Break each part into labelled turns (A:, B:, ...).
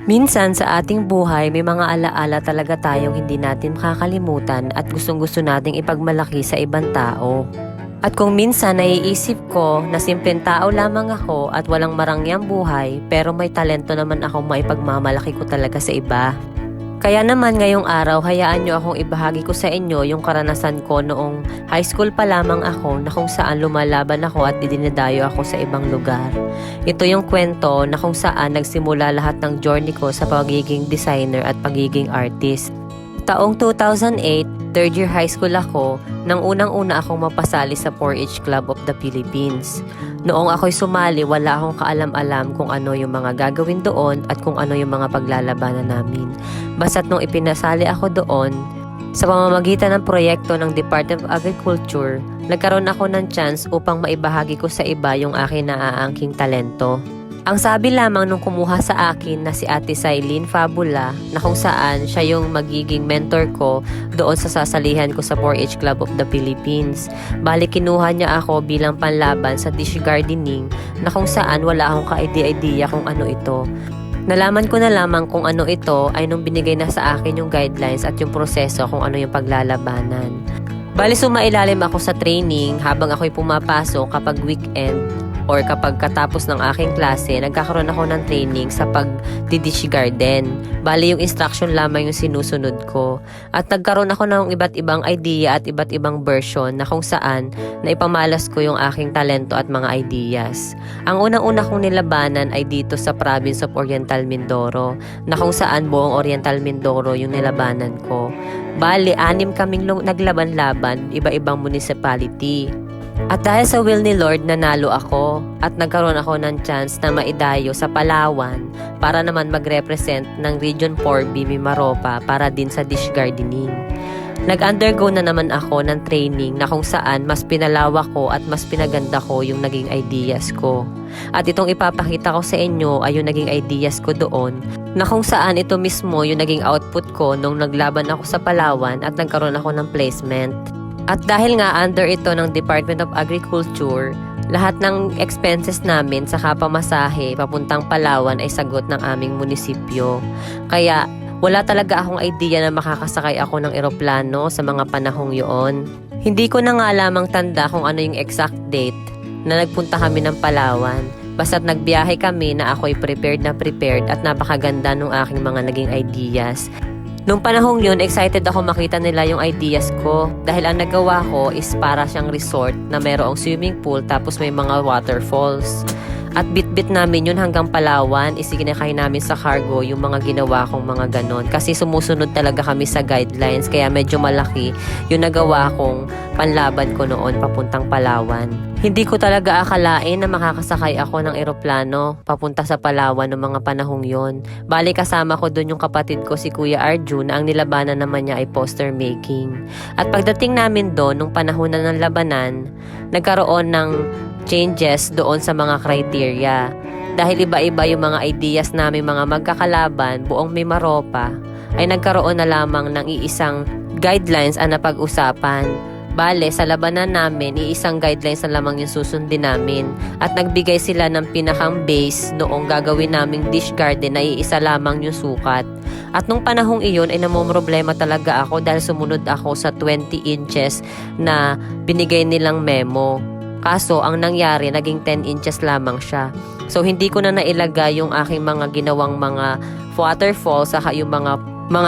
A: Minsan sa ating buhay may mga alaala talaga tayong hindi natin makakalimutan at gustong-gusto nating ipagmalaki sa ibang tao. At kung minsan naiisip ko na simpleng tao lamang ako at walang marangyang buhay pero may talento naman akong maipagmamalaki ko talaga sa iba. Kaya naman ngayong araw, hayaan nyo akong ibahagi ko sa inyo yung karanasan ko noong high school pa lamang ako na kung saan lumalaban ako at dinadayo ako sa ibang lugar. Ito yung kwento na kung saan nagsimula lahat ng journey ko sa pagiging designer at pagiging artist. Taong 2008, third year high school ako, nang unang-una akong mapasali sa 4-H Club of the Philippines. Noong ako'y sumali, wala akong kaalam-alam kung ano yung mga gagawin doon at kung ano yung mga paglalabanan namin. Basta't nung ipinasali ako doon, sa pamamagitan ng proyekto ng Department of Agriculture, nagkaroon ako ng chance upang maibahagi ko sa iba yung aking naaangking talento. Ang sabi lamang nung kumuha sa akin na si Ate Sailin Fabula na kung saan siya yung magiging mentor ko doon sa sasalihan ko sa 4-H Club of the Philippines. Bali kinuha niya ako bilang panlaban sa dish gardening na kung saan wala akong ka-idea kung ano ito. Nalaman ko na lamang kung ano ito ay nung binigay na sa akin yung guidelines at yung proseso kung ano yung paglalabanan. Bali sumailalim ako sa training habang ako'y pumapasok kapag weekend or kapag katapos ng aking klase, nagkakaroon ako ng training sa pag-dish garden. Bali yung instruction lamang yung sinusunod ko. At nagkaroon ako ng iba't ibang idea at iba't ibang version na kung saan na ipamalas ko yung aking talento at mga ideas. Ang unang-una kong nilabanan ay dito sa province of Oriental Mindoro, na kung saan buong Oriental Mindoro yung nilabanan ko. Bali, 6 kaming naglaban-laban, iba-ibang municipality. At dahil sa will ni Lord, nanalo ako at nagkaroon ako ng chance na maidayo sa Palawan para naman mag-represent ng Region 4B Mimaropa para din sa dish gardening. Nag-undergo na naman ako ng training na kung saan mas pinalawak ko at mas pinaganda ko yung naging ideas ko. At itong ipapakita ko sa inyo ay yung naging ideas ko doon na kung saan ito mismo yung naging output ko nung naglaban ako sa Palawan at nagkaroon ako ng placement. At dahil nga under ito ng Department of Agriculture, lahat ng expenses namin sa kapamasahe papuntang Palawan ay sagot ng aming munisipyo. Kaya wala talaga akong idea na makakasakay ako ng eroplano sa mga panahong yun. Hindi ko na nga lamang tanda kung ano yung exact date na nagpunta kami ng Palawan. Basta't nagbiyahe kami na ako'y prepared at napakaganda ng aking mga naging ideas. Nung panahong yun, excited ako makita nila yung ideas ko dahil ang nagawa ko is para siyang resort na mayroong swimming pool tapos may mga waterfalls. At bit-bit namin yun hanggang Palawan, isiginakay namin sa cargo yung mga ginawa kong mga ganon. Kasi sumusunod talaga kami sa guidelines kaya medyo malaki yung nagawa kong panlaban ko noon papuntang Palawan. Hindi ko talaga akalain na makakasakay ako ng eroplano papunta sa Palawan noong mga panahong yon. Bali kasama ko doon yung kapatid ko si Kuya Arjun na ang nilabanan naman niya ay poster making. At pagdating namin doon nung panahon na ng labanan, nagkaroon ng changes doon sa mga criteria. Dahil iba-iba yung mga ideas namin mga magkakalaban buong Mimaropa ay nagkaroon na lamang ng iisang guidelines ang napag-usapan. Bale, sa labanan namin, iisang guidelines na lamang yung susundin namin. At nagbigay sila ng pinakang base noong gagawin naming dish garden na iisa lamang yung sukat. At nung panahong iyon ay namomroblema talaga ako dahil sumunod ako sa 20 inches na binigay nilang memo. Kaso, ang nangyari, naging 10 inches lamang siya. So, hindi ko na nailagay yung aking mga ginawang mga waterfall saka yung mga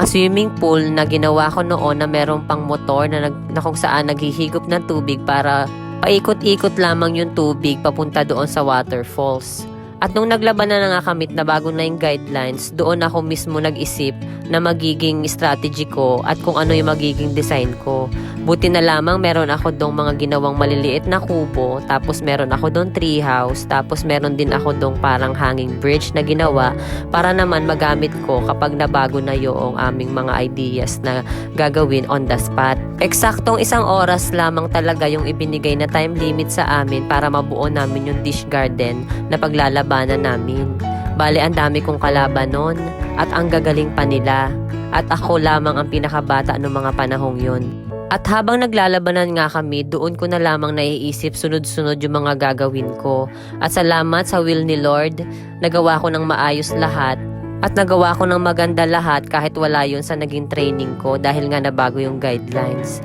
A: swimming pool na ginawa ko noon na meron pang motor na kung saan naghihigop ng tubig para paikot-ikot lamang yung tubig papunta doon sa waterfalls. At nung naglaban na nga kami na bago na yung guidelines, doon ako mismo nag-isip na magiging strategy ko at kung ano yung magiging design ko. Buti na lamang meron ako dong mga ginawang maliliit na kubo, tapos meron ako dong tree house, tapos meron din ako dong parang hanging bridge na ginawa para naman magamit ko kapag nabago na yung aming mga ideas na gagawin on the spot. Eksaktong 1 oras lamang talaga yung ibinigay na time limit sa amin para mabuo namin yung dish garden na paglalabanan namin. Bale, ang dami kong kalaban nun at ang gagaling pa nila. At ako lamang ang pinakabata noong mga panahong yun. At habang naglalabanan nga kami, doon ko na lamang naiisip sunod-sunod yung mga gagawin ko. At salamat sa will ni Lord, nagawa ko ng maayos lahat. At nagawa ko ng maganda lahat kahit wala yun sa naging training ko dahil nga nabago yung guidelines.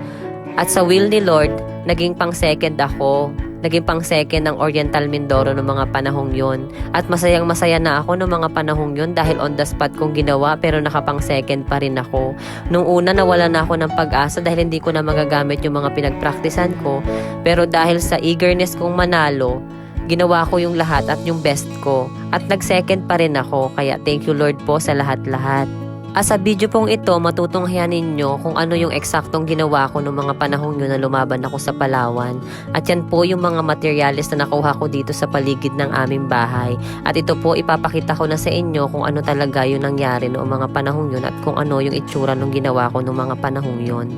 A: At sa will ni Lord, naging pang second ako. Naging pang second ang Oriental Mindoro noong mga panahong yon. At masayang masaya na ako noong mga panahong yon dahil on the spot kong ginawa pero nakapang second pa rin ako. Nung una nawala na ako ng pag-asa dahil hindi ko na magagamit yung mga pinagpraktisan ko. Pero dahil sa eagerness kong manalo, ginawa ko yung lahat at yung best ko. At nag-second pa rin ako. Kaya thank you Lord po sa lahat-lahat. Sa video pong ito, matutunghayan ninyo kung ano yung eksaktong ginawa ko noong mga panahong yun na lumaban ako sa Palawan. At yan po yung mga materyales na nakuha ko dito sa paligid ng aming bahay. At ito po ipapakita ko na sa inyo kung ano talaga yung nangyari noong mga panahong yun at kung ano yung itsura nung ginawa ko noong mga panahong yun.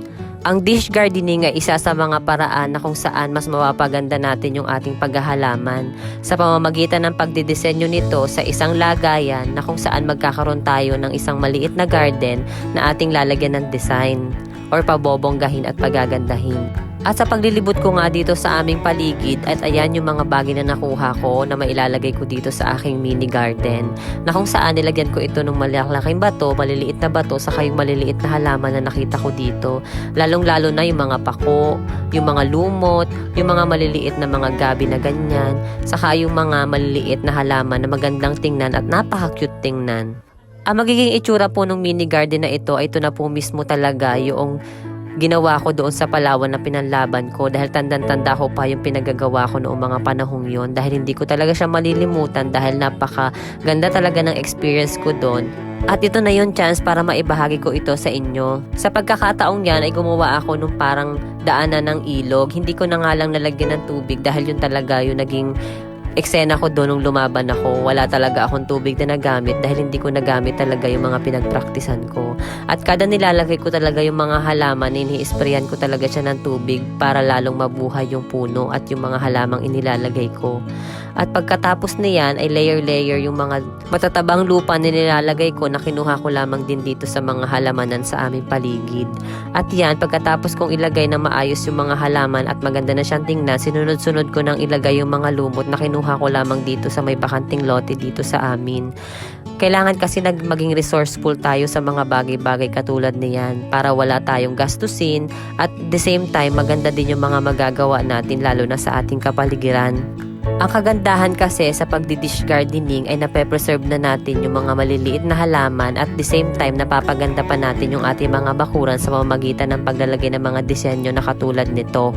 A: Ang dish gardening ay isa sa mga paraan na kung saan mas mapapaganda natin yung ating paghahalaman sa pamamagitan ng pagdidisenyo nito sa isang lagayan na kung saan magkakaroon tayo ng isang maliit na garden na ating lalagyan ng design or pabobonggahin at pagagandahin. At sa paglilibot ko nga dito sa aming paligid at ayan yung mga bagay na nakuha ko na mailalagay ko dito sa aking mini garden na kung saan nilagyan ko ito ng malalaking bato, maliliit na bato saka yung maliliit na halaman na nakita ko dito. Lalong lalo na yung mga pako, yung mga lumot, yung mga maliliit na mga gabi na ganyan, saka yung mga maliliit na halaman na magandang tingnan at napaka-cute tingnan. Ang magiging itsura po ng mini garden na ito ay ito na po mismo talaga yung ginawa ko doon sa Palawan na pinanlaban ko dahil tandang-tanda ko pa yung pinagagawa ko noong mga panahong yon dahil hindi ko talaga siya malilimutan dahil napaka-ganda talaga ng experience ko doon. At ito na yung chance para maibahagi ko ito sa inyo. Sa pagkakataong yan ay gumawa ako nung parang daanan ng ilog. Hindi ko na nga lang nalagyan ng tubig dahil yun talaga yung naging eksena ko doon nung lumaban ako. Wala talaga akong tubig na nagamit dahil hindi ko nagamit talaga yung mga pinagpraktisan ko. At kada nilalagay ko talaga yung mga halaman, ini-sprayan ko talaga siya ng tubig para lalong mabuhay yung puno at yung mga halamang inilalagay ko. At pagkatapos niyan ay layer-layer yung mga matatabang lupa na nilalagay ko na kinuha ko lamang din dito sa mga halamanan sa aming paligid. At yan, pagkatapos kong ilagay na maayos yung mga halaman at maganda na siyang tingnan, sinunod-sunod ko nang ilagay yung mga lumot na kinuha ko lamang dito sa may bakanting lote dito sa amin. Kailangan kasi maging resourceful tayo sa mga bagay-bagay katulad niyan para wala tayong gastusin at the same time maganda din yung mga magagawa natin lalo na sa ating kapaligiran. Ang kagandahan kasi sa pagdi-dish gardening ay nape-preserve na natin yung mga maliliit na halaman at the same time napapaganda pa natin yung ating mga bakuran sa pamamagitan ng paglalagay ng mga disenyo na katulad nito.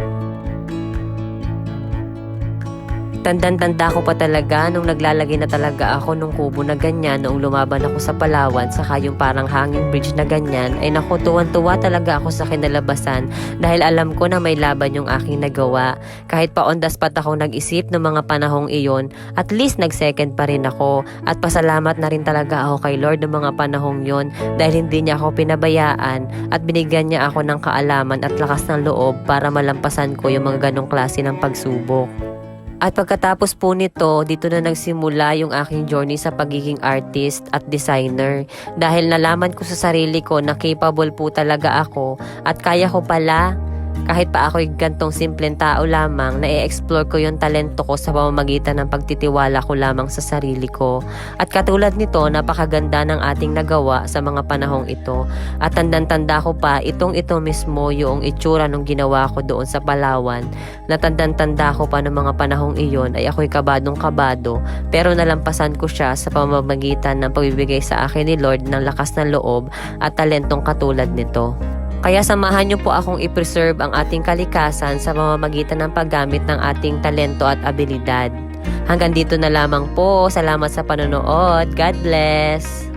A: Tandang-tanda ko pa talaga nung naglalagay na talaga ako nung kubo na ganyan noong lumaban ako sa Palawan saka yung parang hanging bridge na ganyan ay naku tuwan-tuwa talaga ako sa kinalabasan dahil alam ko na may laban yung aking nagawa. Kahit pa on the spot ako nag-isip ng mga panahong iyon, at least nag-second pa rin ako at pasalamat na rin talaga ako kay Lord ng mga panahong yon dahil hindi niya ako pinabayaan at binigyan niya ako ng kaalaman at lakas ng loob para malampasan ko yung mga ganong klase ng pagsubok. At pagkatapos po nito, dito na nagsimula yung aking journey sa pagiging artist at designer. Dahil nalaman ko sa sarili ko na capable po talaga ako at kaya ko pala kahit pa ako'y gantong simpleng tao lamang na i-explore ko yung talento ko sa pamamagitan ng pagtitiwala ko lamang sa sarili ko. At katulad nito, napakaganda ng ating nagawa sa mga panahong ito. At tandang-tanda ko pa, ito mismo yung itsura nung ginawa ko doon sa Palawan. Na tandang-tanda ko pa ng mga panahong iyon ay ako'y kabadong-kabado. Pero nalampasan ko siya sa pamamagitan ng pagbibigay sa akin ni Lord ng lakas ng loob at talentong katulad nito. Kaya samahan niyo po akong i-preserve ang ating kalikasan sa pamamagitan ng paggamit ng ating talento at abilidad. Hanggang dito na lamang po. Salamat sa panonood. God bless!